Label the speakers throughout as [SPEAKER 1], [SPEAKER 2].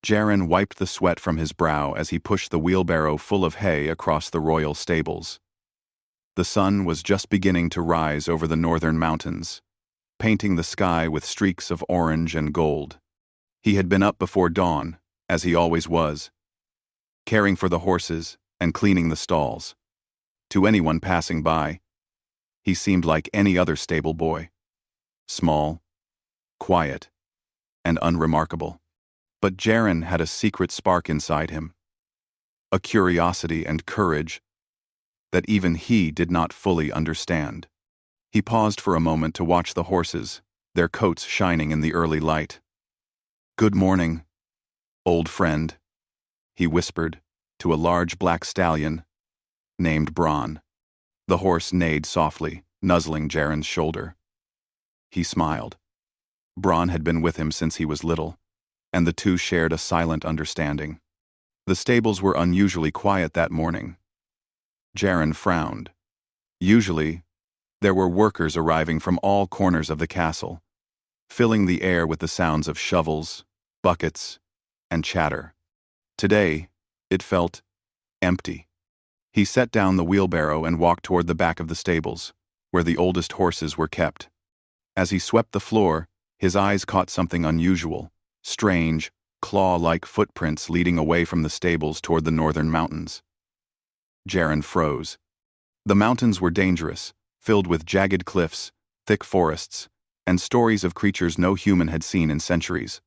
[SPEAKER 1] Jaren wiped the sweat from his brow as he pushed the wheelbarrow full of hay across the royal stables. The sun was just beginning to rise over the northern mountains, painting the sky with streaks of orange and gold. He had been up before dawn, as he always was, caring for the horses and cleaning the stalls. To anyone passing by, he seemed like any other stable boy, small, quiet, and unremarkable. But Jaren had a secret spark inside him, a curiosity and courage that even he did not fully understand. He paused for a moment to watch the horses, their coats shining in the early light. "Good morning, old friend," he whispered to a large black stallion named Bronn. The horse neighed softly, nuzzling Jaren's shoulder. He smiled. Bronn had been with him since he was little, and the two shared a silent understanding. The stables were unusually quiet that morning. Jaren frowned. Usually, there were workers arriving from all corners of the castle, filling the air with the sounds of shovels, buckets, and chatter. Today, it felt empty. He set down the wheelbarrow and walked toward the back of the stables, where the oldest horses were kept. As he swept the floor, his eyes caught something unusual, strange, claw-like footprints leading away from the stables toward the northern mountains. Jaren froze. The mountains were dangerous, filled with jagged cliffs, thick forests, and stories of creatures no human had seen in centuries.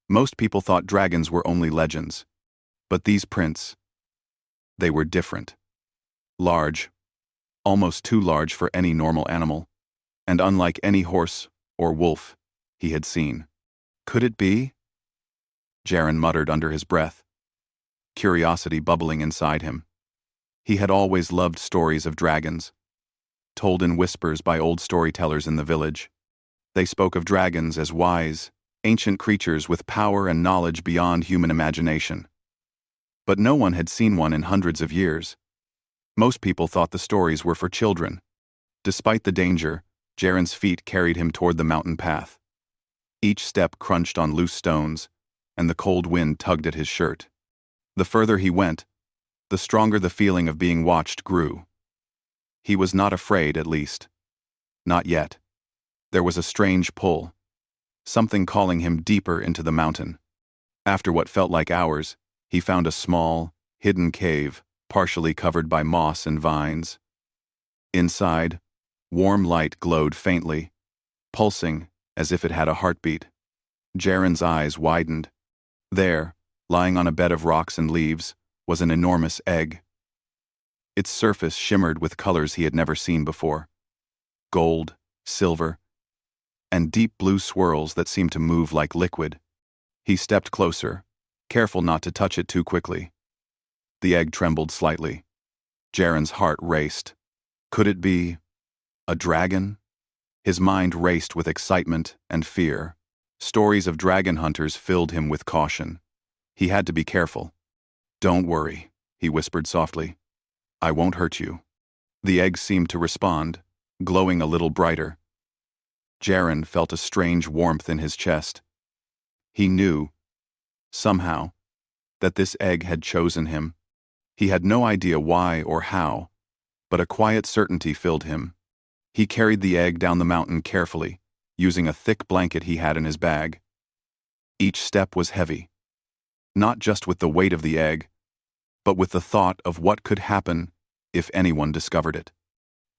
[SPEAKER 1] Most people thought dragons were only legends, but these prints, they were different. Large, almost too large for any normal animal, and unlike any horse or wolf he had seen. Could it be? Jaren muttered under his breath, curiosity bubbling inside him. He had always loved stories of dragons, told in whispers by old storytellers in the village. They spoke of dragons as wise, ancient creatures with power and knowledge beyond human imagination. But no one had seen one in hundreds of years. Most people thought the stories were for children. Despite the danger, Jaren's feet carried him toward the mountain path. Each step crunched on loose stones, and the cold wind tugged at his shirt. The further he went, the stronger the feeling of being watched grew. He was not afraid, at least. Not yet. There was a strange pull, something calling him deeper into the mountain. After what felt like hours, he found a small, hidden cave, partially covered by moss and vines. Inside, warm light glowed faintly, pulsing as if it had a heartbeat. Jaren's eyes widened. There, lying on a bed of rocks and leaves, was an enormous egg. Its surface shimmered with colors he had never seen before. Gold, silver, and deep blue swirls that seemed to move like liquid. He stepped closer, careful not to touch it too quickly. The egg trembled slightly. Jaren's heart raced. Could it be a dragon? His mind raced with excitement and fear. Stories of dragon hunters filled him with caution. He had to be careful. "Don't worry," he whispered softly. "I won't hurt you." The egg seemed to respond, glowing a little brighter. Jaren felt a strange warmth in his chest. He knew, somehow, that this egg had chosen him. He had no idea why or how, but a quiet certainty filled him. He carried the egg down the mountain carefully, using a thick blanket he had in his bag. Each step was heavy, not just with the weight of the egg, but with the thought of what could happen if anyone discovered it.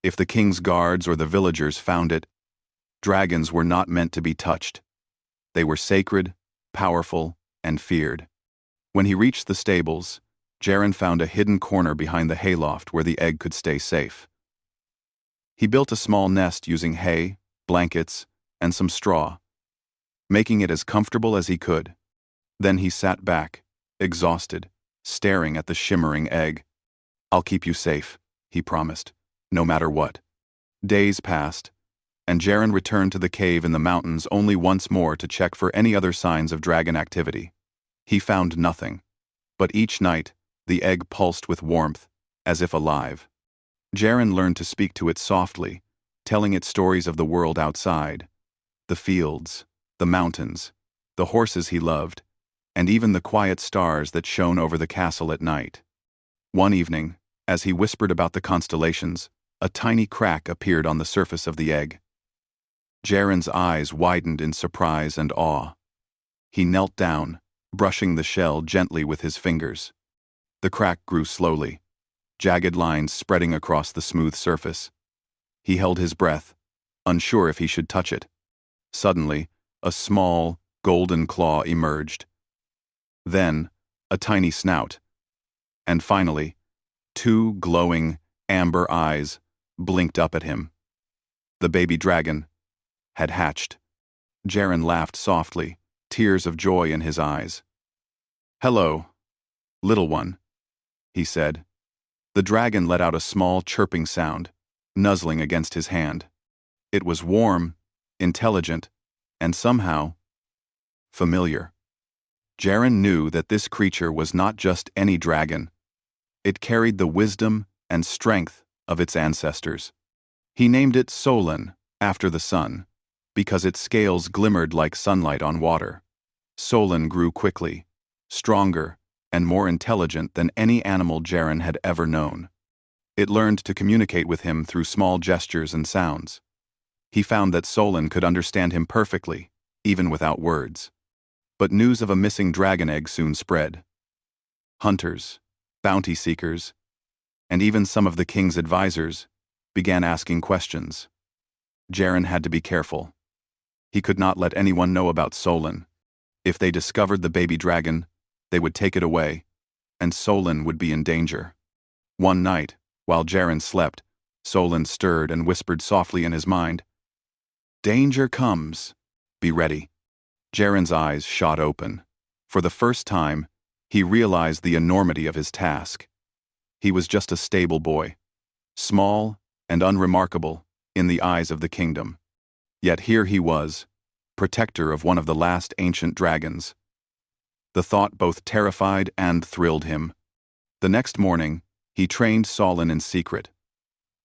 [SPEAKER 1] If the king's guards or the villagers found it, dragons were not meant to be touched. They were sacred, powerful, and feared. When he reached the stables, Jaren found a hidden corner behind the hayloft where the egg could stay safe. He built a small nest using hay, blankets, and some straw, making it as comfortable as he could. Then he sat back, exhausted, staring at the shimmering egg. "I'll keep you safe," he promised, "no matter what." Days passed, and Jaren returned to the cave in the mountains only once more to check for any other signs of dragon activity. He found nothing, but each night the egg pulsed with warmth, as if alive. Jaren learned to speak to it softly, telling it stories of the world outside, the fields, the mountains, the horses he loved, and even the quiet stars that shone over the castle at night. One evening, as he whispered about the constellations, a tiny crack appeared on the surface of the egg. Jaren's eyes widened in surprise and awe. He knelt down, brushing the shell gently with his fingers. The crack grew slowly, jagged lines spreading across the smooth surface. He held his breath, unsure if he should touch it. Suddenly, a small, golden claw emerged. Then, a tiny snout. And finally, two glowing, amber eyes blinked up at him. The baby dragon had hatched. Jaren laughed softly, tears of joy in his eyes. "Hello, little one," he said. The dragon let out a small chirping sound, nuzzling against his hand. It was warm, intelligent, and somehow familiar. Jaren knew that this creature was not just any dragon. It carried the wisdom and strength of its ancestors. He named it Solon, after the sun, because its scales glimmered like sunlight on water. Solon grew quickly, stronger, and more intelligent than any animal Jaren had ever known. It learned to communicate with him through small gestures and sounds. He found that Solon could understand him perfectly, even without words. But news of a missing dragon egg soon spread. Hunters, bounty seekers, and even some of the king's advisors began asking questions. Jaren had to be careful. He could not let anyone know about Solon. If they discovered the baby dragon, they would take it away, and Solon would be in danger. One night, while Jaren slept, Solon stirred and whispered softly in his mind, "Danger comes. Be ready." Jaren's eyes shot open. For the first time, he realized the enormity of his task. He was just a stable boy, small and unremarkable in the eyes of the kingdom. Yet here he was, protector of one of the last ancient dragons. The thought both terrified and thrilled him. The next morning, he trained Solon in secret.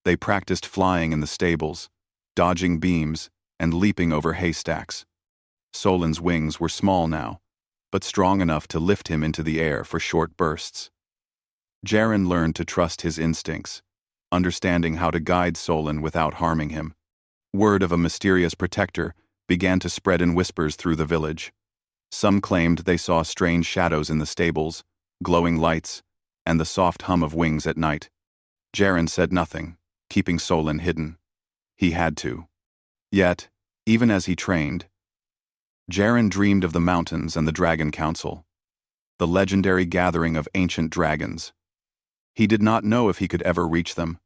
[SPEAKER 1] They practiced flying in the stables, dodging beams, and leaping over haystacks. Solon's wings were small now, but strong enough to lift him into the air for short bursts. Jaren learned to trust his instincts, understanding how to guide Solon without harming him. Word of a mysterious protector began to spread in whispers through the village. Some claimed they saw strange shadows in the stables, glowing lights, and the soft hum of wings at night. Jaren said nothing, keeping Solon hidden. He had to. Yet, even as he trained, Jaren dreamed of the mountains and the Dragon Council, the legendary gathering of ancient dragons. He did not know if he could ever reach them,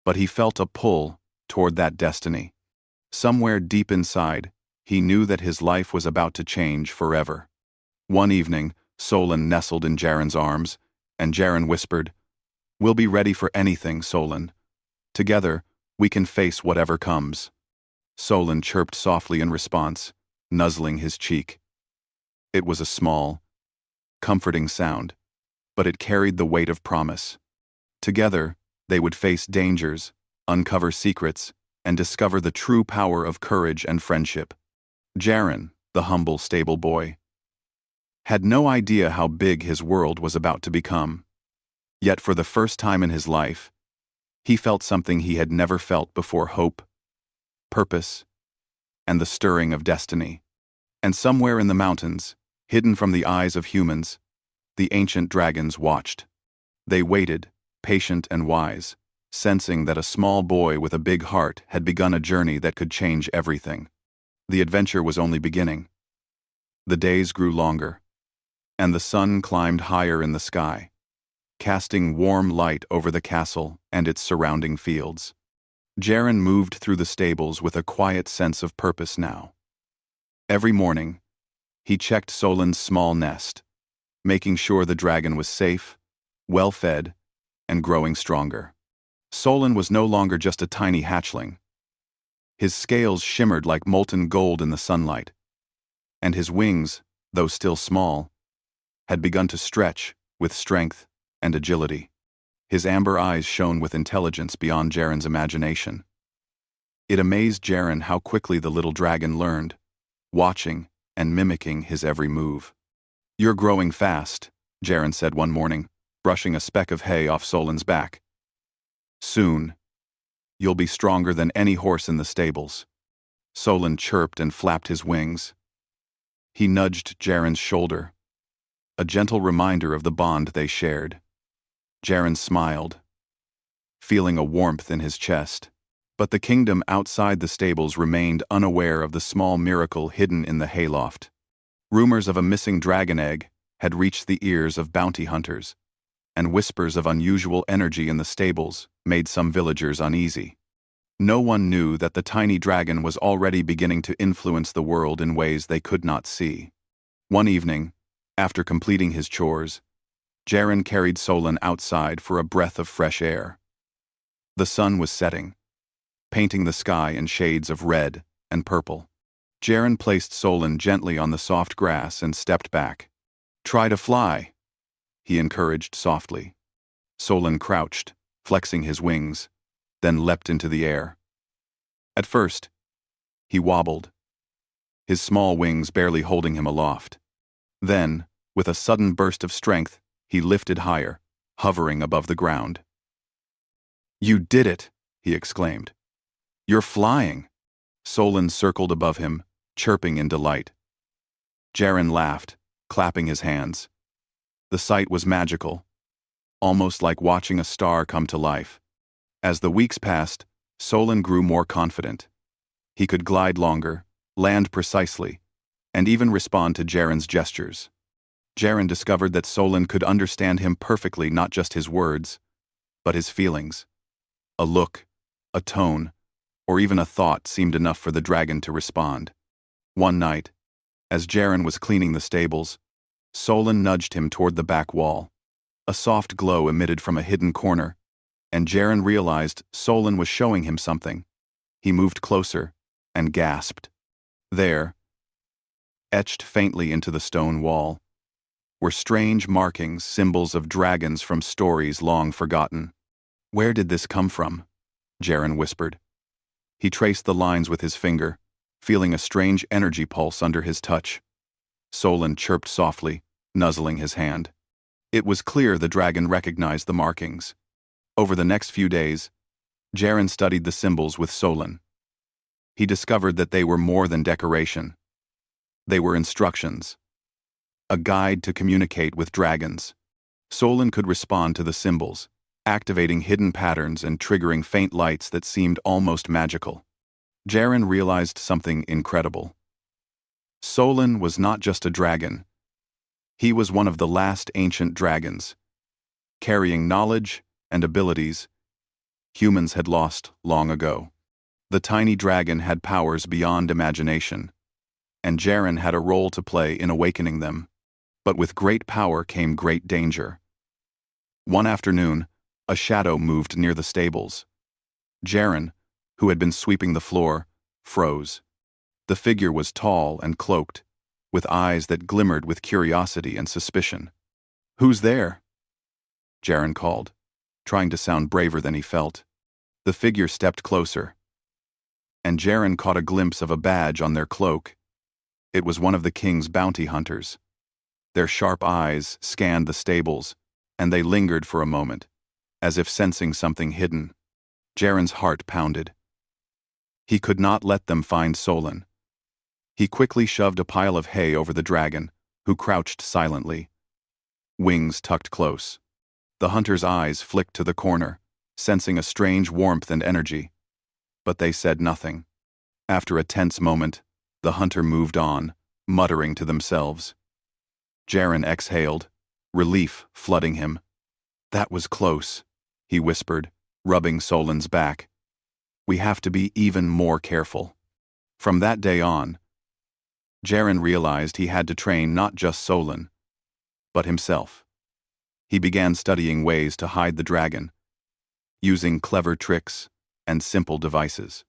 [SPEAKER 1] but he felt a pull toward that destiny. Somewhere deep inside, he knew that his life was about to change forever. One evening, Solon nestled in Jaren's arms, and Jaren whispered, "We'll be ready for anything, Solon. Together, we can face whatever comes." Solon chirped softly in response, nuzzling his cheek. It was a small, comforting sound, but it carried the weight of promise. Together, they would face dangers, uncover secrets, and discover the true power of courage and friendship. Jaren, the humble stable boy, had no idea how big his world was about to become. Yet for the first time in his life, he felt something he had never felt before: hope, purpose, and the stirring of destiny. And somewhere in the mountains, hidden from the eyes of humans, the ancient dragons watched. They waited, patient and wise, sensing that a small boy with a big heart had begun a journey that could change everything. The adventure was only beginning. The days grew longer, and the sun climbed higher in the sky, casting warm light over the castle and its surrounding fields. Jaren moved through the stables with a quiet sense of purpose now. Every morning, he checked Solon's small nest, making sure the dragon was safe, well-fed, and growing stronger. Solon was no longer just a tiny hatchling. His scales shimmered like molten gold in the sunlight, and his wings, though still small, had begun to stretch with strength and agility. His amber eyes shone with intelligence beyond Jaren's imagination. It amazed Jaren how quickly the little dragon learned, watching and mimicking his every move. "You're growing fast," Jaren said one morning, brushing a speck of hay off Solan's back. "Soon, you'll be stronger than any horse in the stables." Solan chirped and flapped his wings. He nudged Jaren's shoulder, a gentle reminder of the bond they shared. Jaren smiled, feeling a warmth in his chest. But the kingdom outside the stables remained unaware of the small miracle hidden in the hayloft. Rumors of a missing dragon egg had reached the ears of bounty hunters, and whispers of unusual energy in the stables made some villagers uneasy. No one knew that the tiny dragon was already beginning to influence the world in ways they could not see. One evening, after completing his chores, Jaren carried Solan outside for a breath of fresh air. The sun was setting, painting the sky in shades of red and purple. Jaren placed Solan gently on the soft grass and stepped back. "Try to fly," he encouraged softly. Solan crouched, flexing his wings, then leapt into the air. At first, he wobbled, his small wings barely holding him aloft. Then, with a sudden burst of strength, he lifted higher, hovering above the ground. "You did it!" he exclaimed. "You're flying!" Solan circled above him, chirping in delight. Jaren laughed, clapping his hands. The sight was magical, almost like watching a star come to life. As the weeks passed, Solan grew more confident. He could glide longer, land precisely, and even respond to Jaren's gestures. Jaren discovered that Solan could understand him perfectly, not just his words, but his feelings. A look, a tone, or even a thought seemed enough for the dragon to respond. One night, as Jaren was cleaning the stables, Solan nudged him toward the back wall. A soft glow emitted from a hidden corner, and Jaren realized Solan was showing him something. He moved closer and gasped. There, etched faintly into the stone wall, were strange markings, symbols of dragons from stories long forgotten. "Where did this come from?" Jaren whispered. He traced the lines with his finger, feeling a strange energy pulse under his touch. Solan chirped softly, nuzzling his hand. It was clear the dragon recognized the markings. Over the next few days, Jaren studied the symbols with Solan. He discovered that they were more than decoration. They were instructions, a guide to communicate with dragons. Solan could respond to the symbols, activating hidden patterns and triggering faint lights that seemed almost magical. Jaren realized something incredible. Solan was not just a dragon. He was one of the last ancient dragons, carrying knowledge and abilities humans had lost long ago. The tiny dragon had powers beyond imagination, and Jaren had a role to play in awakening them. But with great power came great danger. One afternoon, a shadow moved near the stables. Jaren, who had been sweeping the floor, froze. The figure was tall and cloaked, with eyes that glimmered with curiosity and suspicion. "Who's there?" Jaren called, trying to sound braver than he felt. The figure stepped closer, and Jaren caught a glimpse of a badge on their cloak. It was one of the king's bounty hunters. Their sharp eyes scanned the stables, and they lingered for a moment, as if sensing something hidden. Jaren's heart pounded. He could not let them find Solan. He quickly shoved a pile of hay over the dragon, who crouched silently, wings tucked close. The hunter's eyes flicked to the corner, sensing a strange warmth and energy. But they said nothing. After a tense moment, the hunter moved on, muttering to themselves. Jaren exhaled, relief flooding him. "That was close," he whispered, rubbing Solan's back. "We have to be even more careful." From that day on, Jaren realized he had to train not just Solan, but himself. He began studying ways to hide the dragon, using clever tricks and simple devices.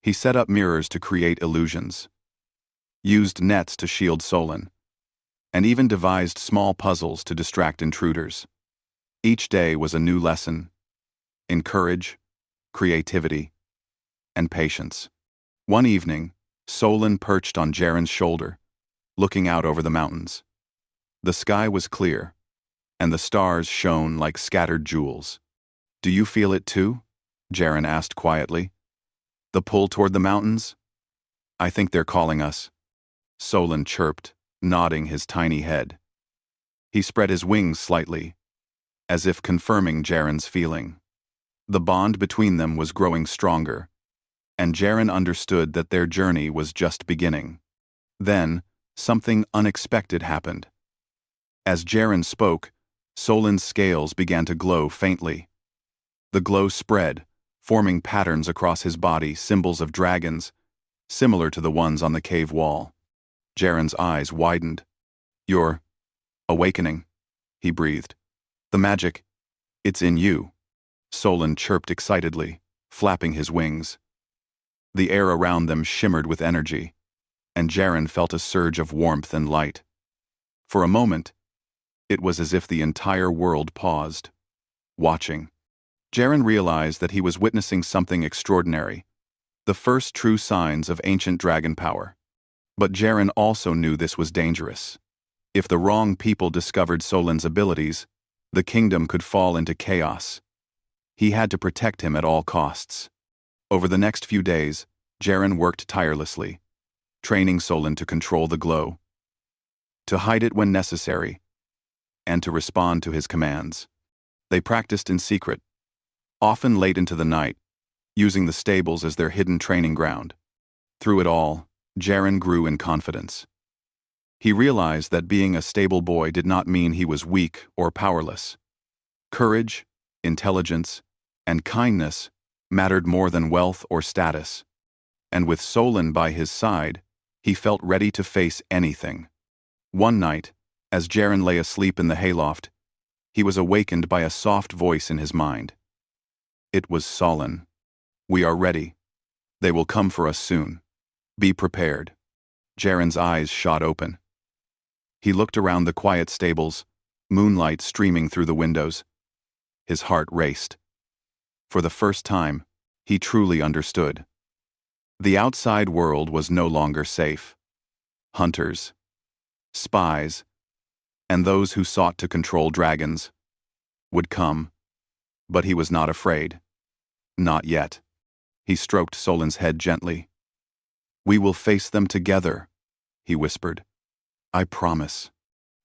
[SPEAKER 1] He set up mirrors to create illusions, used nets to shield Solan, and even devised small puzzles to distract intruders. Each day was a new lesson in courage, creativity, and patience. One evening, Solan perched on Jaren's shoulder, looking out over the mountains. The sky was clear, and the stars shone like scattered jewels. "Do you feel it too?" Jaren asked quietly. "The pull toward the mountains?" "I think they're calling us," Solon chirped, nodding his tiny head. He spread his wings slightly, as if confirming Jaren's feeling. The bond between them was growing stronger, and Jaren understood that their journey was just beginning. Then, something unexpected happened. As Jaren spoke, Solon's scales began to glow faintly. The glow spread, forming patterns across his body, symbols of dragons, similar to the ones on the cave wall. Jaren's eyes widened. "You're awakening," he breathed. "The magic, it's in you." Solon chirped excitedly, flapping his wings. The air around them shimmered with energy, and Jaren felt a surge of warmth and light. For a moment, it was as if the entire world paused, watching. Jaren realized that he was witnessing something extraordinary, the first true signs of ancient dragon power. But Jaren also knew this was dangerous. If the wrong people discovered Solon's abilities, the kingdom could fall into chaos. He had to protect him at all costs. Over the next few days, Jaren worked tirelessly, training Solon to control the glow, to hide it when necessary, and to respond to his commands. They practiced in secret, often late into the night, using the stables as their hidden training ground. Through it all, Jaren grew in confidence. He realized that being a stable boy did not mean he was weak or powerless. Courage, intelligence, and kindness mattered more than wealth or status. And with Solon by his side, he felt ready to face anything. One night, as Jaren lay asleep in the hayloft, he was awakened by a soft voice in his mind. It was Solon. "We are ready. They will come for us soon. Be prepared." Jaren's eyes shot open. He looked around the quiet stables, moonlight streaming through the windows. His heart raced. For the first time, he truly understood. The outside world was no longer safe. Hunters, spies, and those who sought to control dragons would come, but he was not afraid. Not yet. He stroked Solon's head gently. "We will face them together," he whispered. "I promise."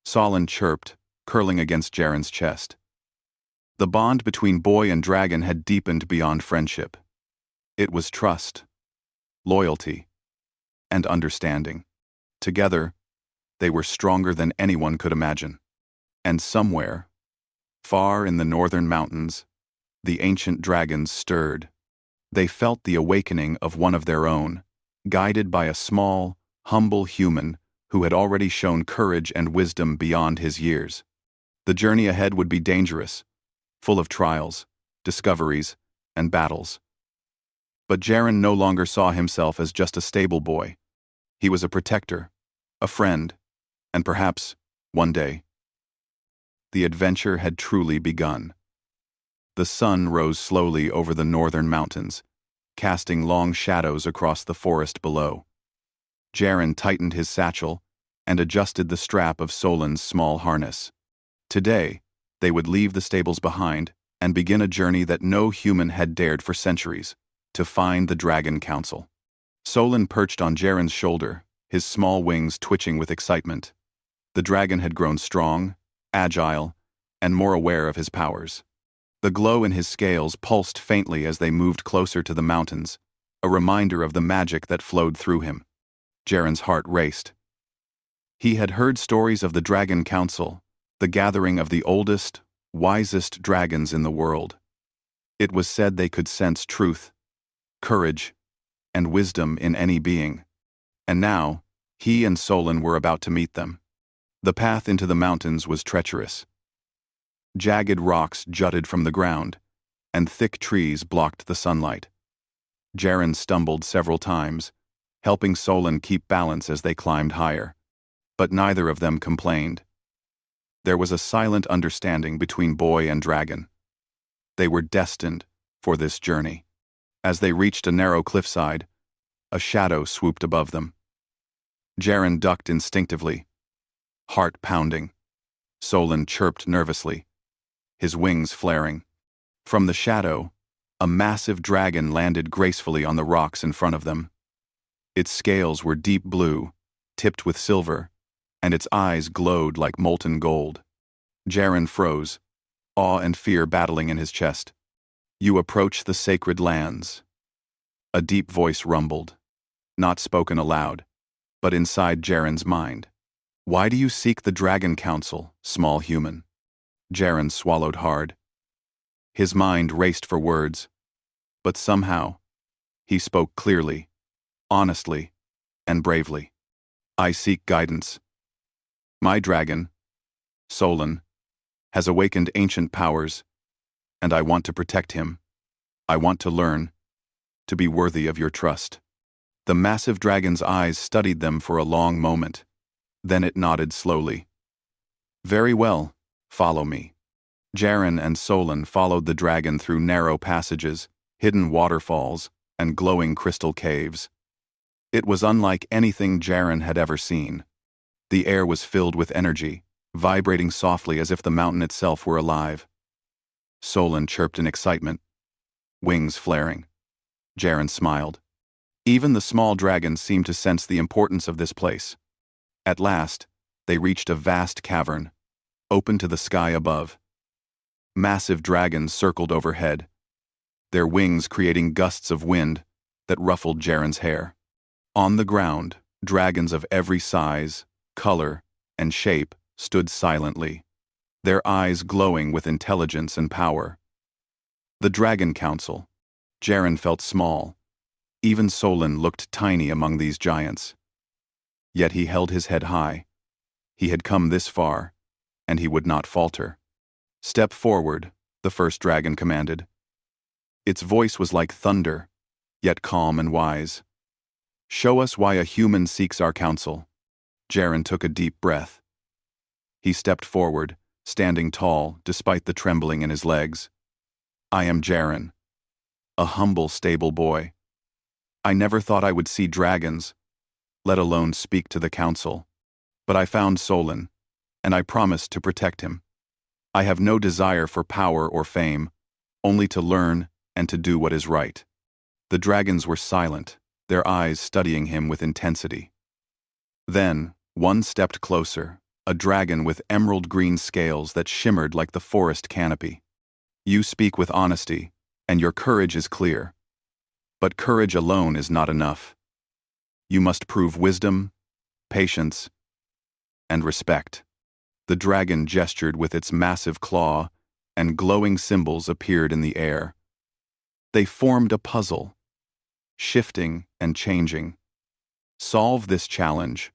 [SPEAKER 1] Solon chirped, curling against Jaren's chest. The bond between boy and dragon had deepened beyond friendship. It was trust, loyalty, and understanding. Together, they were stronger than anyone could imagine. And somewhere, far in the northern mountains, the ancient dragons stirred. They felt the awakening of one of their own, guided by a small, humble human who had already shown courage and wisdom beyond his years. The journey ahead would be dangerous, full of trials, discoveries, and battles. But Jaren no longer saw himself as just a stable boy. He was a protector, a friend, and perhaps, one day, the adventure had truly begun. The sun rose slowly over the northern mountains, casting long shadows across the forest below. Jaren tightened his satchel and adjusted the strap of Solon's small harness. Today, they would leave the stables behind and begin a journey that no human had dared for centuries, to find the Dragon Council. Solon perched on Jaren's shoulder, his small wings twitching with excitement. The dragon had grown strong, agile, and more aware of his powers. The glow in his scales pulsed faintly as they moved closer to the mountains, a reminder of the magic that flowed through him. Jaren's heart raced. He had heard stories of the Dragon Council, the gathering of the oldest, wisest dragons in the world. It was said they could sense truth, courage, and wisdom in any being. And now, he and Solon were about to meet them. The path into the mountains was treacherous. Jagged rocks jutted from the ground, and thick trees blocked the sunlight. Jaren stumbled several times, helping Solon keep balance as they climbed higher. But neither of them complained. There was a silent understanding between boy and dragon. They were destined for this journey. As they reached a narrow cliffside, a shadow swooped above them. Jaren ducked instinctively, heart pounding. Solon chirped nervously, his wings flaring. From the shadow, a massive dragon landed gracefully on the rocks in front of them. Its scales were deep blue, tipped with silver, and its eyes glowed like molten gold. Jaren froze, awe and fear battling in his chest. "You approach the sacred lands." A deep voice rumbled, not spoken aloud, but inside Jaren's mind. "Why do you seek the Dragon Council, small human?" Jaren swallowed hard. His mind raced for words, but somehow, he spoke clearly, honestly, and bravely. "I seek guidance. My dragon, Solon, has awakened ancient powers, and I want to protect him. I want to learn, to be worthy of your trust." The massive dragon's eyes studied them for a long moment. Then it nodded slowly. "Very well, follow me." Jaren and Solon followed the dragon through narrow passages, hidden waterfalls, and glowing crystal caves. It was unlike anything Jaren had ever seen. The air was filled with energy, vibrating softly as if the mountain itself were alive. Solon chirped in excitement, wings flaring. Jaren smiled. Even the small dragons seemed to sense the importance of this place. At last, they reached a vast cavern, open to the sky above. Massive dragons circled overhead, their wings creating gusts of wind that ruffled Jaren's hair. On the ground, dragons of every size, color, and shape stood silently, their eyes glowing with intelligence and power. The Dragon Council. Jaren felt small. Even Solon looked tiny among these giants. Yet he held his head high. He had come this far, and he would not falter. "Step forward," the first dragon commanded. Its voice was like thunder, yet calm and wise. "Show us why a human seeks our counsel." Jaren took a deep breath. He stepped forward, standing tall despite the trembling in his legs. "I am Jaren, a humble stable boy. I never thought I would see dragons, let alone speak to the council. But I found Solon, and I promised to protect him. I have no desire for power or fame, only to learn and to do what is right." The dragons were silent, their eyes studying him with intensity. Then, one stepped closer, a dragon with emerald green scales that shimmered like the forest canopy. "You speak with honesty, and your courage is clear. But courage alone is not enough. You must prove wisdom, patience, and respect." The dragon gestured with its massive claw, and glowing symbols appeared in the air. They formed a puzzle, shifting and changing. "Solve this challenge.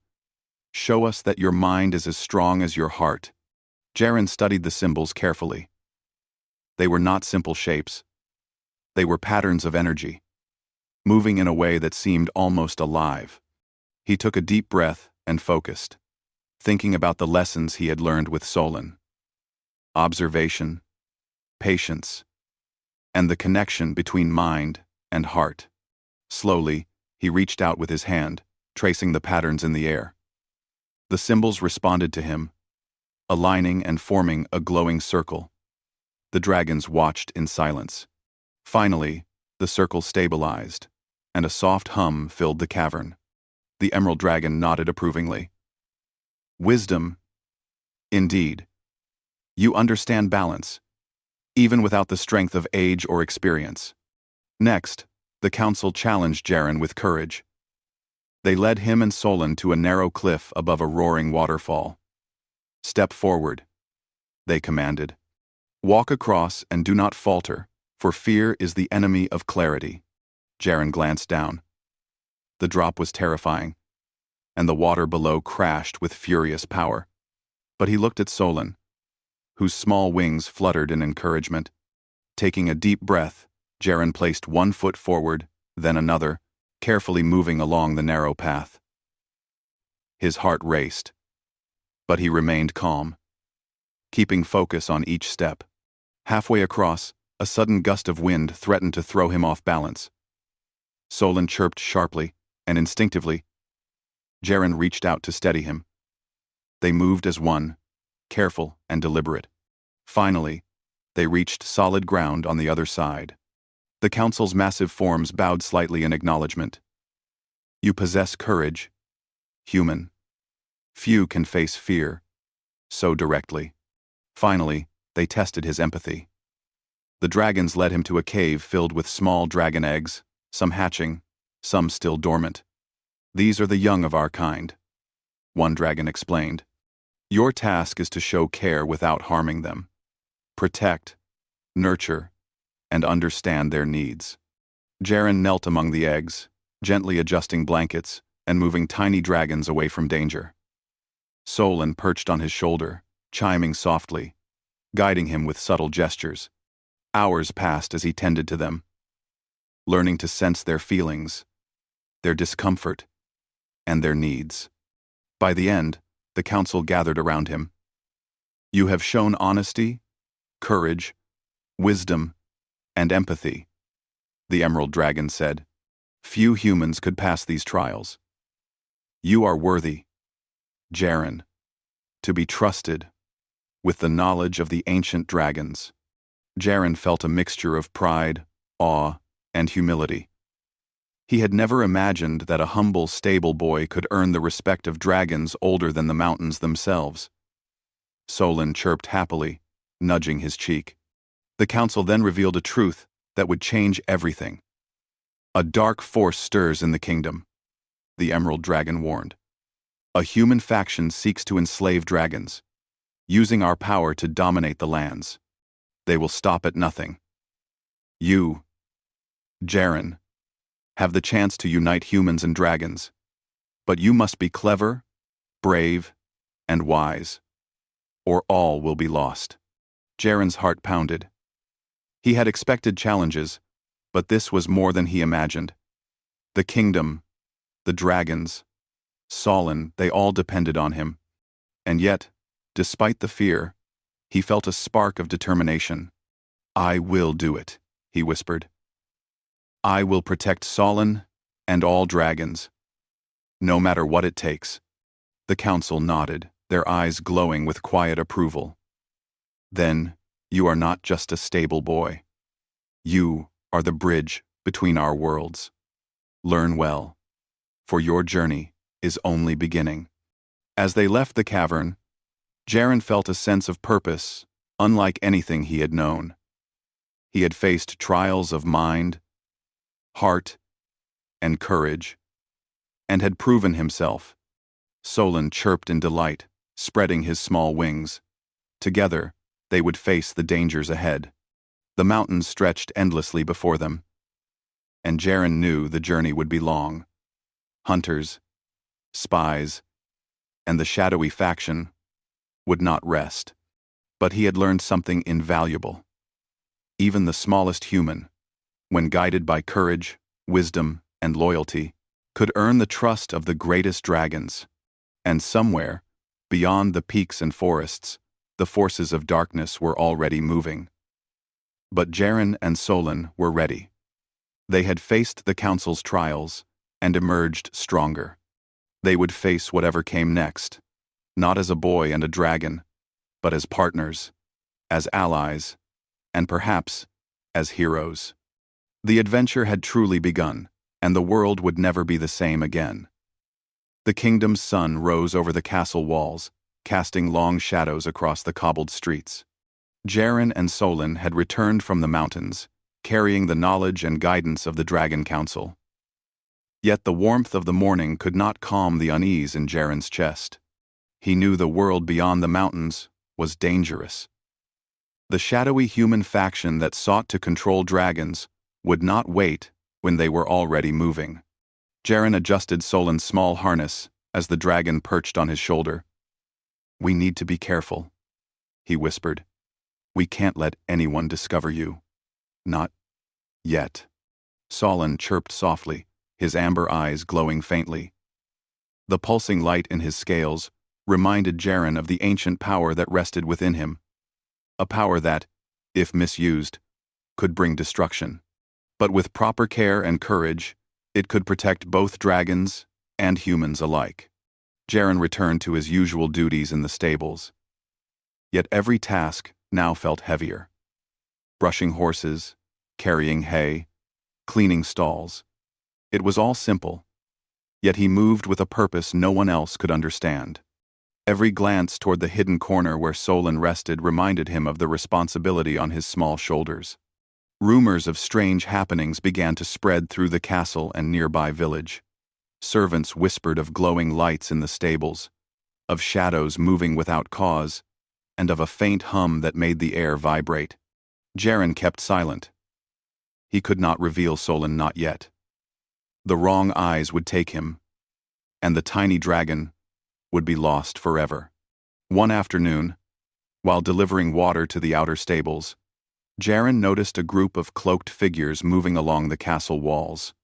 [SPEAKER 1] Show us that your mind is as strong as your heart." Jaren studied the symbols carefully. They were not simple shapes. They were patterns of energy, moving in a way that seemed almost alive. He took a deep breath and focused, thinking about the lessons he had learned with Solon. Observation, patience, and the connection between mind and heart. Slowly, he reached out with his hand, tracing the patterns in the air. The symbols responded to him, aligning and forming a glowing circle. The dragons watched in silence. Finally, the circle stabilized, and a soft hum filled the cavern. The emerald dragon nodded approvingly. "Wisdom, indeed. You understand balance, even without the strength of age or experience." Next, the council challenged Jaren with courage. They led him and Solon to a narrow cliff above a roaring waterfall. "Step forward," they commanded. "Walk across and do not falter, for fear is the enemy of clarity." Jaren glanced down. The drop was terrifying, and the water below crashed with furious power. But he looked at Solon, whose small wings fluttered in encouragement. Taking a deep breath, Jaren placed one foot forward, then another, carefully moving along the narrow path. His heart raced, but he remained calm, keeping focus on each step. Halfway across, a sudden gust of wind threatened to throw him off balance. Solon chirped sharply, and instinctively, Jaren reached out to steady him. They moved as one, careful and deliberate. Finally, they reached solid ground on the other side. The council's massive forms bowed slightly in acknowledgement. You possess courage, human. Few can face fear so directly. Finally, they tested his empathy. The dragons led him to a cave filled with small dragon eggs, some hatching, some still dormant. These are the young of our kind, one dragon explained. Your task is to show care without harming them. Protect, nurture, and understand their needs. Jaren knelt among the eggs, gently adjusting blankets and moving tiny dragons away from danger. Solon perched on his shoulder, chiming softly, guiding him with subtle gestures. Hours passed as he tended to them, learning to sense their feelings, their discomfort, and their needs. By the end, the council gathered around him. You have shown honesty, courage, wisdom, and empathy, the Emerald Dragon said. Few humans could pass these trials. You are worthy, Jaren, to be trusted with the knowledge of the ancient dragons. Jaren felt a mixture of pride, awe, and humility. He had never imagined that a humble stable boy could earn the respect of dragons older than the mountains themselves. Solon chirped happily, nudging his cheek. The council then revealed a truth that would change everything. A dark force stirs in the kingdom, the Emerald Dragon warned. A human faction seeks to enslave dragons, using our power to dominate the lands. They will stop at nothing. You, Jaren, have the chance to unite humans and dragons, but you must be clever, brave, and wise, or all will be lost. Jaren's heart pounded. He had expected challenges, but this was more than he imagined. The kingdom, the dragons, Solon, they all depended on him. And yet, despite the fear, he felt a spark of determination. I will do it, he whispered. I will protect Solon and all dragons, no matter what it takes. The council nodded, their eyes glowing with quiet approval. Then, you are not just a stable boy. You are the bridge between our worlds. Learn well, for your journey is only beginning. As they left the cavern, Jaren felt a sense of purpose unlike anything he had known. He had faced trials of mind, heart, and courage, and had proven himself. Solon chirped in delight, spreading his small wings. Together, they would face the dangers ahead. The mountains stretched endlessly before them, and Jaren knew the journey would be long. Hunters, spies, and the shadowy faction would not rest. But he had learned something invaluable. Even the smallest human, when guided by courage, wisdom, and loyalty, could earn the trust of the greatest dragons. And somewhere, beyond the peaks and forests, the forces of darkness were already moving. But Jaren and Solon were ready. They had faced the council's trials and emerged stronger. They would face whatever came next, not as a boy and a dragon, but as partners, as allies, and perhaps as heroes. The adventure had truly begun, and the world would never be the same again. The kingdom's sun rose over the castle walls, casting long shadows across the cobbled streets. Jaren and Solon had returned from the mountains, carrying the knowledge and guidance of the Dragon Council. Yet the warmth of the morning could not calm the unease in Jaren's chest. He knew the world beyond the mountains was dangerous. The shadowy human faction that sought to control dragons would not wait when they were already moving. Jaren adjusted Solon's small harness as the dragon perched on his shoulder. We need to be careful, he whispered. We can't let anyone discover you. Not yet. Solon chirped softly, his amber eyes glowing faintly. The pulsing light in his scales reminded Jaren of the ancient power that rested within him. A power that, if misused, could bring destruction. But with proper care and courage, it could protect both dragons and humans alike. Jaren returned to his usual duties in the stables. Yet every task now felt heavier. Brushing horses, carrying hay, cleaning stalls. It was all simple, yet he moved with a purpose no one else could understand. Every glance toward the hidden corner where Solon rested reminded him of the responsibility on his small shoulders. Rumors of strange happenings began to spread through the castle and nearby village. Servants whispered of glowing lights in the stables, of shadows moving without cause, and of a faint hum that made the air vibrate. Jaren kept silent. He could not reveal Solon not yet. The wrong eyes would take him, and the tiny dragon would be lost forever. One afternoon, while delivering water to the outer stables, Jaren noticed a group of cloaked figures moving along the castle walls.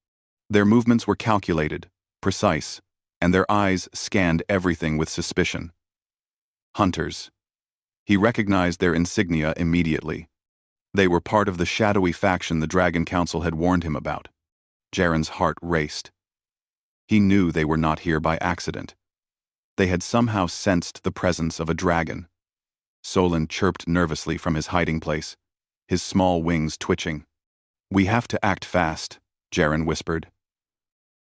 [SPEAKER 1] Their movements were calculated, precise, and their eyes scanned everything with suspicion. Hunters. He recognized their insignia immediately. They were part of the shadowy faction the Dragon Council had warned him about. Jaren's heart raced. He knew they were not here by accident. They had somehow sensed the presence of a dragon. Solon chirped nervously from his hiding place, his small wings twitching. "We have to act fast," Jaren whispered.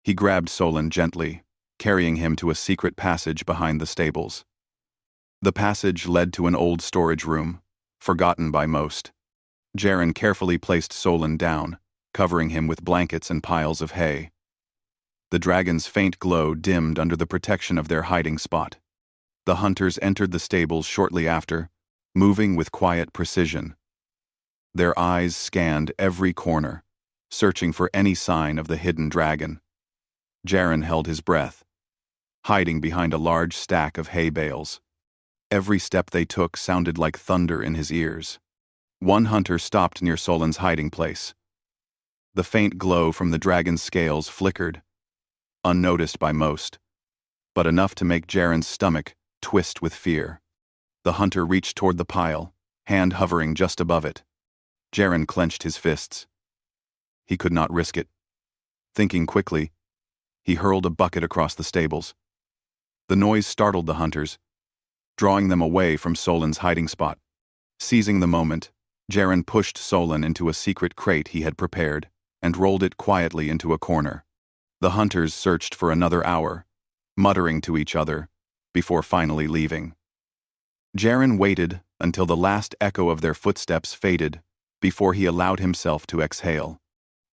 [SPEAKER 1] He grabbed Solon gently, carrying him to a secret passage behind the stables. The passage led to an old storage room, forgotten by most. Jaren carefully placed Solon down, covering him with blankets and piles of hay. The dragon's faint glow dimmed under the protection of their hiding spot. The hunters entered the stables shortly after, moving with quiet precision. Their eyes scanned every corner, searching for any sign of the hidden dragon. Jaren held his breath, hiding behind a large stack of hay bales. Every step they took sounded like thunder in his ears. One hunter stopped near Solon's hiding place. The faint glow from the dragon's scales flickered, unnoticed by most, but enough to make Jaren's stomach twist with fear. The hunter reached toward the pile, hand hovering just above it. Jaren clenched his fists. He could not risk it. Thinking quickly, he hurled a bucket across the stables. The noise startled the hunters, drawing them away from Solon's hiding spot. Seizing the moment, Jaren pushed Solon into a secret crate he had prepared and rolled it quietly into a corner. The hunters searched for another hour, muttering to each other, before finally leaving. Jaren waited until the last echo of their footsteps faded before he allowed himself to exhale.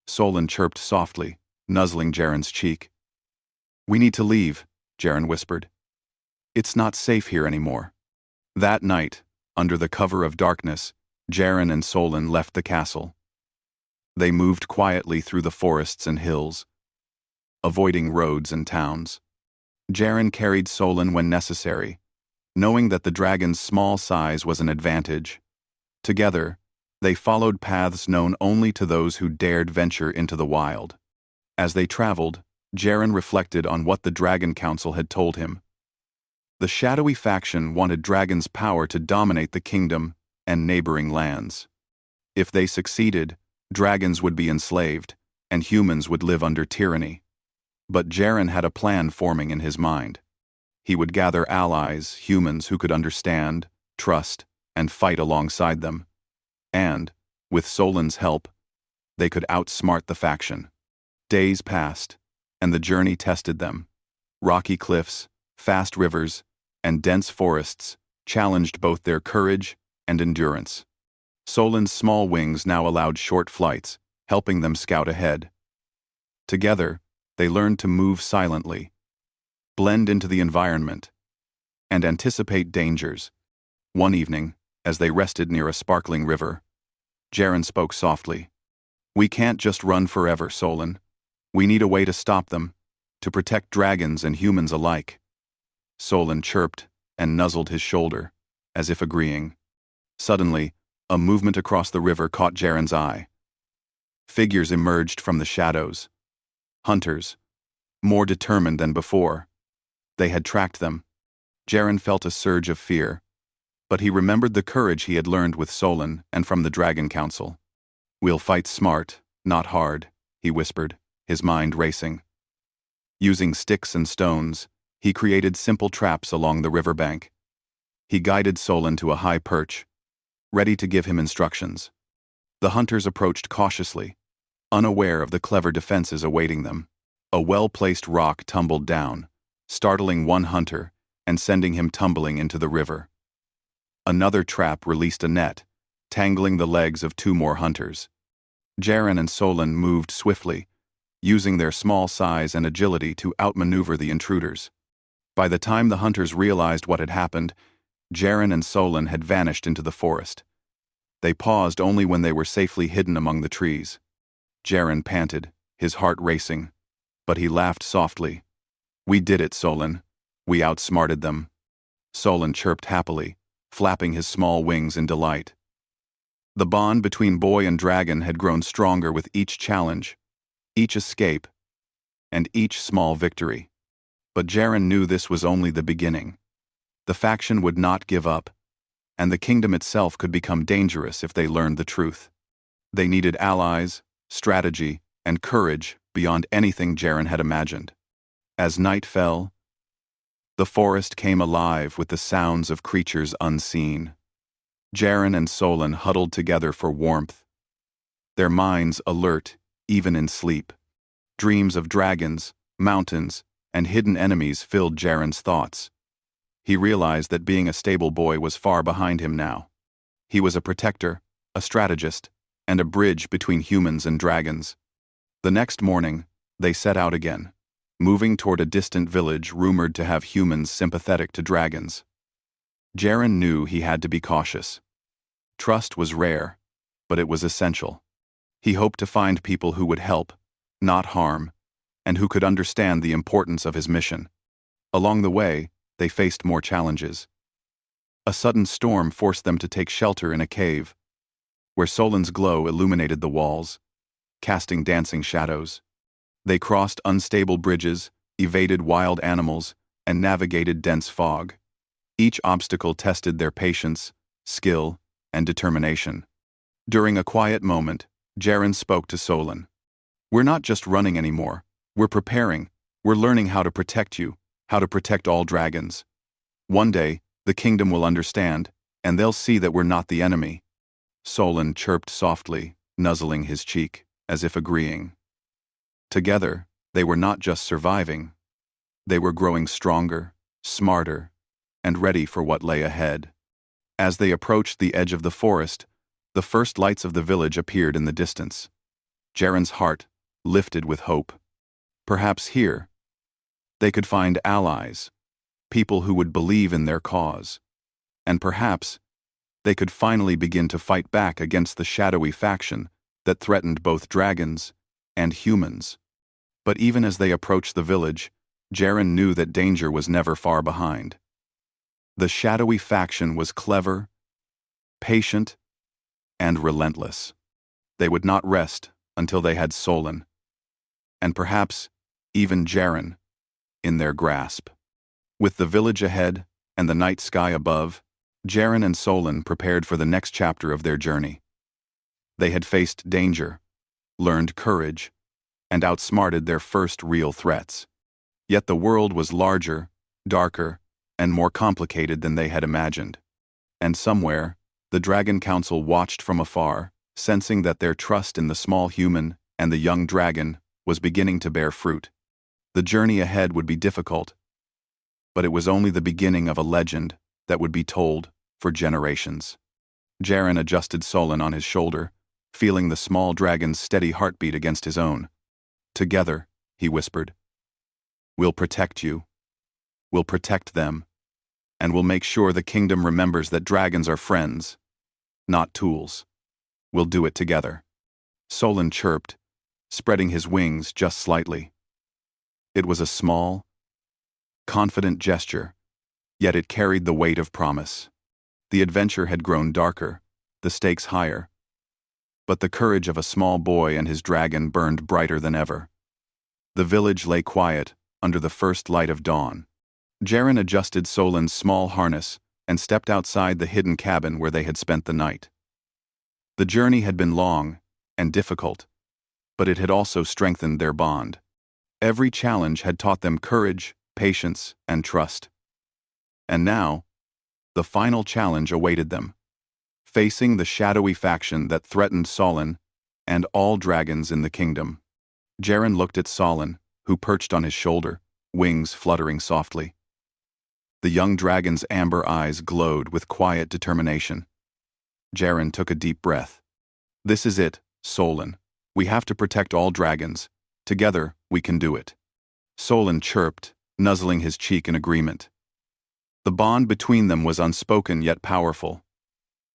[SPEAKER 1] Solon chirped softly, nuzzling Jaren's cheek. "We need to leave," Jaren whispered. "It's not safe here anymore." That night, under the cover of darkness, Jaren and Solon left the castle. They moved quietly through the forests and hills, avoiding roads and towns. Jaren carried Solon when necessary, knowing that the dragon's small size was an advantage. Together, they followed paths known only to those who dared venture into the wild. As they traveled, Jaren reflected on what the Dragon Council had told him. The shadowy faction wanted dragons' power to dominate the kingdom and neighboring lands. If they succeeded, dragons would be enslaved, and humans would live under tyranny. But Jaren had a plan forming in his mind. He would gather allies, humans who could understand, trust, and fight alongside them. And, with Solon's help, they could outsmart the faction. Days passed, and the journey tested them. Rocky cliffs, fast rivers, and dense forests challenged both their courage and endurance. Solon's small wings now allowed short flights, helping them scout ahead. Together, they learned to move silently, blend into the environment, and anticipate dangers. One evening, as they rested near a sparkling river, Jaren spoke softly. "We can't just run forever, Solon. We need a way to stop them, to protect dragons and humans alike." Solon chirped and nuzzled his shoulder, as if agreeing. Suddenly, a movement across the river caught Jaren's eye. Figures emerged from the shadows. Hunters, more determined than before. They had tracked them. Jaren felt a surge of fear, but he remembered the courage he had learned with Solon and from the Dragon Council. "We'll fight smart, not hard," he whispered, his mind racing. Using sticks and stones, he created simple traps along the riverbank. He guided Solon to a high perch, ready to give him instructions. The hunters approached cautiously, unaware of the clever defenses awaiting them. A well-placed rock tumbled down, startling one hunter and sending him tumbling into the river. Another trap released a net, tangling the legs of two more hunters. Jaren and Solon moved swiftly, using their small size and agility to outmaneuver the intruders. By the time the hunters realized what had happened, Jaren and Solon had vanished into the forest. They paused only when they were safely hidden among the trees. Jaren panted, his heart racing, but he laughed softly. "We did it, Solon. We outsmarted them." Solon chirped happily, flapping his small wings in delight. The bond between boy and dragon had grown stronger with each challenge, each escape, and each small victory. But Jaren knew this was only the beginning. The faction would not give up, and the kingdom itself could become dangerous if they learned the truth. They needed allies, strategy, and courage beyond anything Jaren had imagined. As night fell, the forest came alive with the sounds of creatures unseen. Jaren and Solon huddled together for warmth, their minds alert even in sleep. Dreams of dragons, mountains, and hidden enemies filled Jaren's thoughts. He realized that being a stable boy was far behind him now. He was a protector, a strategist, and a bridge between humans and dragons. The next morning, they set out again, moving toward a distant village rumored to have humans sympathetic to dragons. Jaren knew he had to be cautious. Trust was rare, but it was essential. He hoped to find people who would help, not harm, and who could understand the importance of his mission. Along the way, they faced more challenges. A sudden storm forced them to take shelter in a cave, where Solon's glow illuminated the walls, casting dancing shadows. They crossed unstable bridges, evaded wild animals, and navigated dense fog. Each obstacle tested their patience, skill, and determination. During a quiet moment, Jaren spoke to Solon. "We're not just running anymore. We're preparing. We're learning how to protect you, how to protect all dragons. One day, the kingdom will understand, and they'll see that we're not the enemy." Solon chirped softly, nuzzling his cheek, as if agreeing. Together, they were not just surviving. They were growing stronger, smarter, and ready for what lay ahead. As they approached the edge of the forest, the first lights of the village appeared in the distance. Jaren's heart lifted with hope. Perhaps here, they could find allies, people who would believe in their cause. And perhaps they could finally begin to fight back against the shadowy faction that threatened both dragons and humans. But even as they approached the village, Jaren knew that danger was never far behind. The shadowy faction was clever, patient, and relentless. They would not rest until they had Solon, and perhaps even Jaren, in their grasp. With the village ahead and the night sky above, Jaren and Solon prepared for the next chapter of their journey. They had faced danger, learned courage, and outsmarted their first real threats. Yet the world was larger, darker, and more complicated than they had imagined. And somewhere, the Dragon Council watched from afar, sensing that their trust in the small human and the young dragon was beginning to bear fruit. The journey ahead would be difficult, but it was only the beginning of a legend that would be told for generations. Jaren adjusted Solon on his shoulder, feeling the small dragon's steady heartbeat against his own. "Together," he whispered, "we'll protect you. We'll protect them. And we'll make sure the kingdom remembers that dragons are friends, not tools. We'll do it together." Solon chirped, spreading his wings just slightly. It was a small, confident gesture, yet it carried the weight of promise. The adventure had grown darker, the stakes higher. But the courage of a small boy and his dragon burned brighter than ever. The village lay quiet under the first light of dawn. Jaren adjusted Solon's small harness and stepped outside the hidden cabin where they had spent the night. The journey had been long and difficult, but it had also strengthened their bond. Every challenge had taught them courage, patience, and trust. And now, The final challenge awaited them. Facing the shadowy faction that threatened Solon and all dragons in the kingdom. Jaren looked at Solon, who perched on his shoulder, wings fluttering softly. The young dragon's amber eyes glowed with quiet determination. Jaren took a deep breath. This is it, Solon. We have to protect all dragons. Together, we can do it. Solon chirped, nuzzling his cheek in agreement. The bond between them was unspoken yet powerful.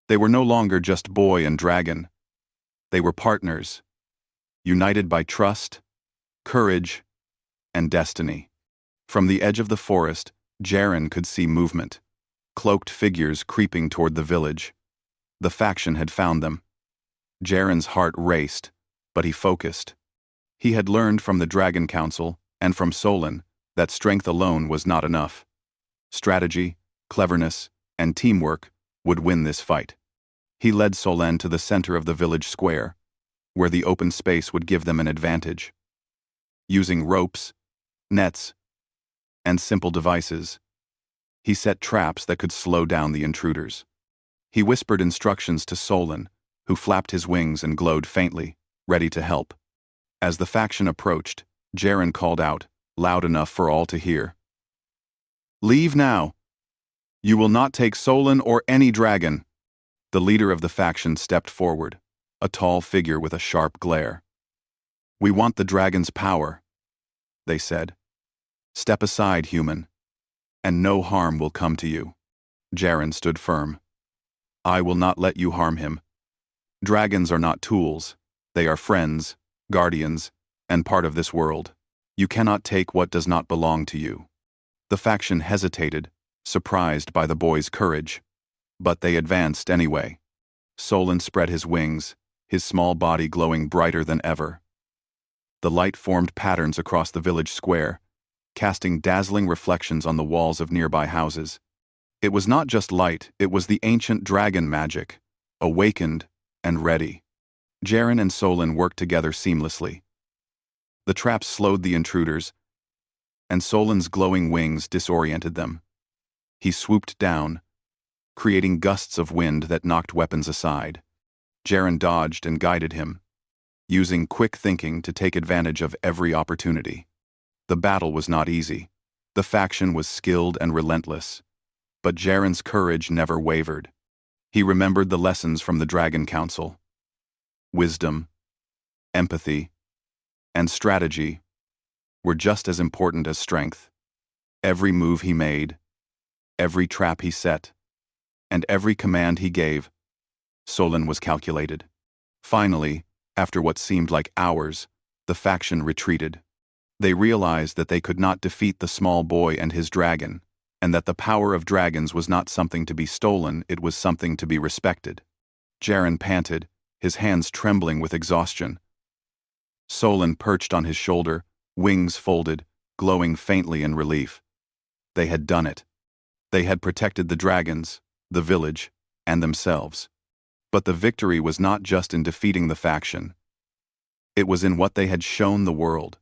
[SPEAKER 1] They were no longer just boy and dragon. They were partners, united by trust, courage, and destiny. From the edge of the forest, Jaren could see movement, cloaked figures creeping toward the village. The faction had found them. Jaren's heart raced, but he focused. He had learned from the Dragon Council and from Solon that strength alone was not enough. Strategy, cleverness, and teamwork would win this fight. He led Solon to the center of the village square, where the open space would give them an advantage. Using ropes, nets, and simple devices, he set traps that could slow down the intruders. He whispered instructions to Solon, who flapped his wings and glowed faintly, ready to help. As the faction approached, Jaren called out, loud enough for all to hear. "Leave now! You will not take Solon or any dragon!" The leader of the faction stepped forward, a tall figure with a sharp glare. "We want the dragon's power," they said. "Step aside, human, and no harm will come to you." Jaren stood firm. "I will not let you harm him. Dragons are not tools. They are friends, guardians, and part of this world. You cannot take what does not belong to you." The faction hesitated, surprised by the boy's courage. But they advanced anyway. Solon spread his wings, his small body glowing brighter than ever. The light formed patterns across the village square, casting dazzling reflections on the walls of nearby houses. It was not just light, it was the ancient dragon magic, awakened and ready. Jaren and Solon worked together seamlessly. The traps slowed the intruders, and Solon's glowing wings disoriented them. He swooped down, creating gusts of wind that knocked weapons aside. Jaren dodged and guided him, using quick thinking to take advantage of every opportunity. The battle was not easy. The faction was skilled and relentless. But Jaren's courage never wavered. He remembered the lessons from the Dragon Council. Wisdom, empathy, and strategy were just as important as strength. Every move he made, every trap he set, and every command he gave, Solon was calculated. Finally, after what seemed like hours, the faction retreated. They realized that they could not defeat the small boy and his dragon, and that the power of dragons was not something to be stolen, it was something to be respected. Jaren panted, his hands trembling with exhaustion. Solon perched on his shoulder, wings folded, glowing faintly in relief. They had done it. They had protected the dragons, the village, and themselves. But the victory was not just in defeating the faction. It was in what they had shown the world.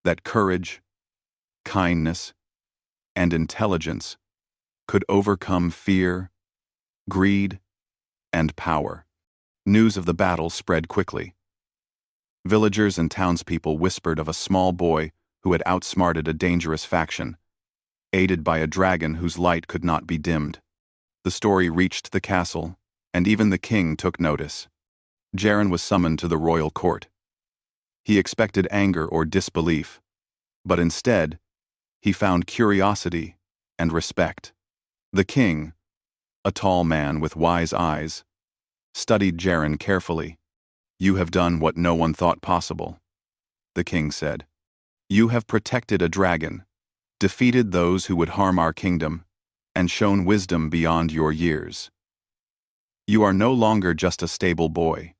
[SPEAKER 1] That courage, kindness, and intelligence could overcome fear, greed, and power. News of the battle spread quickly. Villagers and townspeople whispered of a small boy who had outsmarted a dangerous faction, aided by a dragon whose light could not be dimmed. The story reached the castle, and even the king took notice. Jaren was summoned to the royal court. He expected anger or disbelief, but instead, he found curiosity and respect. The king, a tall man with wise eyes, studied Jaren carefully. "You have done what no one thought possible," the king said. "You have protected a dragon, defeated those who would harm our kingdom, and shown wisdom beyond your years. You are no longer just a stable boy.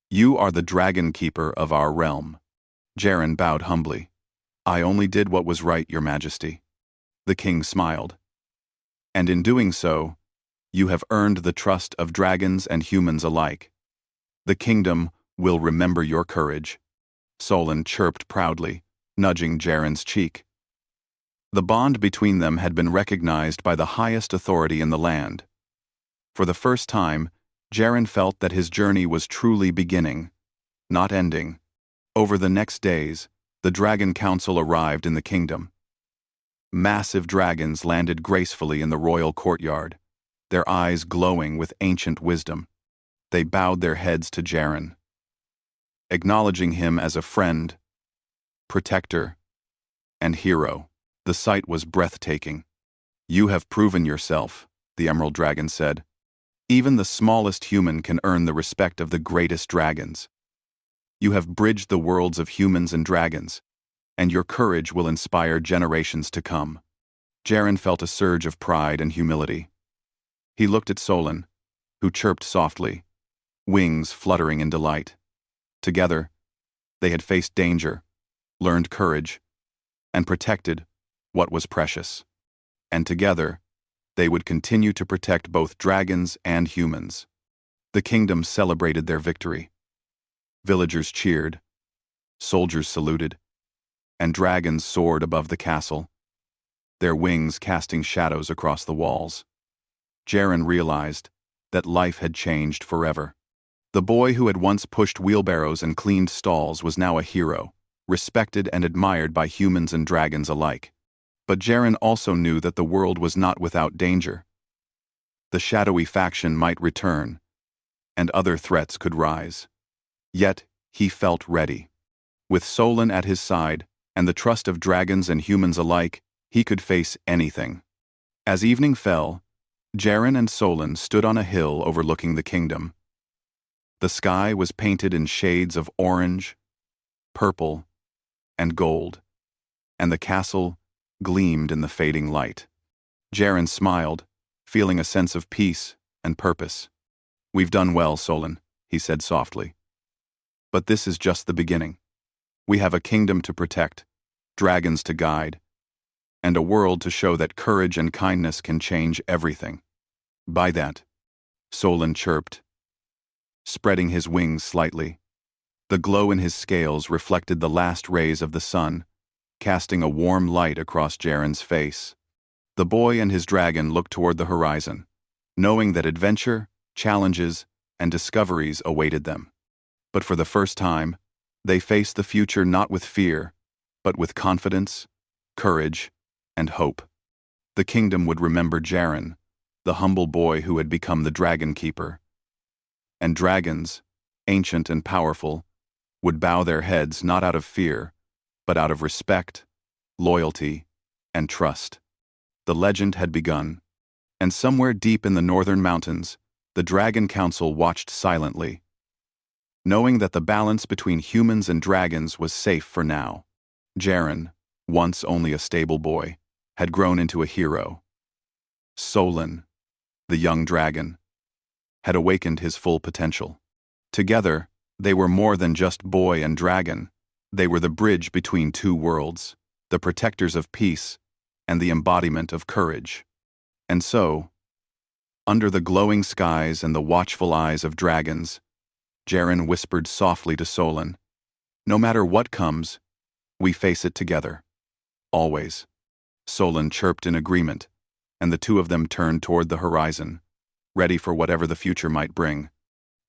[SPEAKER 1] You are the dragon keeper of our realm." Jaren bowed humbly. "I only did what was right, Your Majesty." The king smiled. "And in doing so, you have earned the trust of dragons and humans alike. The kingdom will remember your courage." Solon chirped proudly, nudging Jaren's cheek. The bond between them had been recognized by the highest authority in the land. For the first time, Jaren felt that his journey was truly beginning, not ending. Over the next days, the Dragon Council arrived in the kingdom. Massive dragons landed gracefully in the royal courtyard, their eyes glowing with ancient wisdom. They bowed their heads to Jaren, acknowledging him as a friend, protector, and hero. The sight was breathtaking. "You have proven yourself," the Emerald Dragon said. "Even the smallest human can earn the respect of the greatest dragons. You have bridged the worlds of humans and dragons, and your courage will inspire generations to come." Jaren felt a surge of pride and humility. He looked at Solon, who chirped softly, wings fluttering in delight. Together, they had faced danger, learned courage, and protected what was precious. And together, they would continue to protect both dragons and humans. The kingdom celebrated their victory. Villagers cheered, soldiers saluted, and dragons soared above the castle, their wings casting shadows across the walls. Jaren realized that life had changed forever. The boy who had once pushed wheelbarrows and cleaned stalls was now a hero, respected and admired by humans and dragons alike. But Jaren also knew that the world was not without danger. The shadowy faction might return, and other threats could rise. Yet, he felt ready. With Solon at his side, and the trust of dragons and humans alike, he could face anything. As evening fell, Jaren and Solon stood on a hill overlooking the kingdom. The sky was painted in shades of orange, purple, and gold, and the castle gleamed in the fading light. Jaren smiled, feeling a sense of peace and purpose. "We've done well, Solon," he said softly. "But this is just the beginning. We have a kingdom to protect, dragons to guide, and a world to show that courage and kindness can change everything." "By that," Solon chirped, spreading his wings slightly. The glow in his scales reflected the last rays of the sun, casting a warm light across Jaren's face. The boy and his dragon looked toward the horizon, knowing that adventure, challenges, and discoveries awaited them. But for the first time, they faced the future not with fear, but with confidence, courage, and hope. The kingdom would remember Jaren, the humble boy who had become the Dragon Keeper. And dragons, ancient and powerful, would bow their heads not out of fear, but out of respect, loyalty, and trust. The legend had begun, and somewhere deep in the northern mountains, the Dragon Council watched silently, knowing that the balance between humans and dragons was safe for now. Jaren, once only a stable boy, had grown into a hero. Solon, the young dragon, had awakened his full potential. Together, they were more than just boy and dragon. They were the bridge between two worlds, the protectors of peace and the embodiment of courage. And so, under the glowing skies and the watchful eyes of dragons, Jaren whispered softly to Solon, "No matter what comes, we face it together. Always." Solon chirped in agreement, and the two of them turned toward the horizon, ready for whatever the future might bring.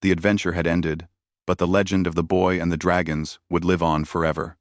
[SPEAKER 1] The adventure had ended, but the legend of the boy and the dragons would live on forever.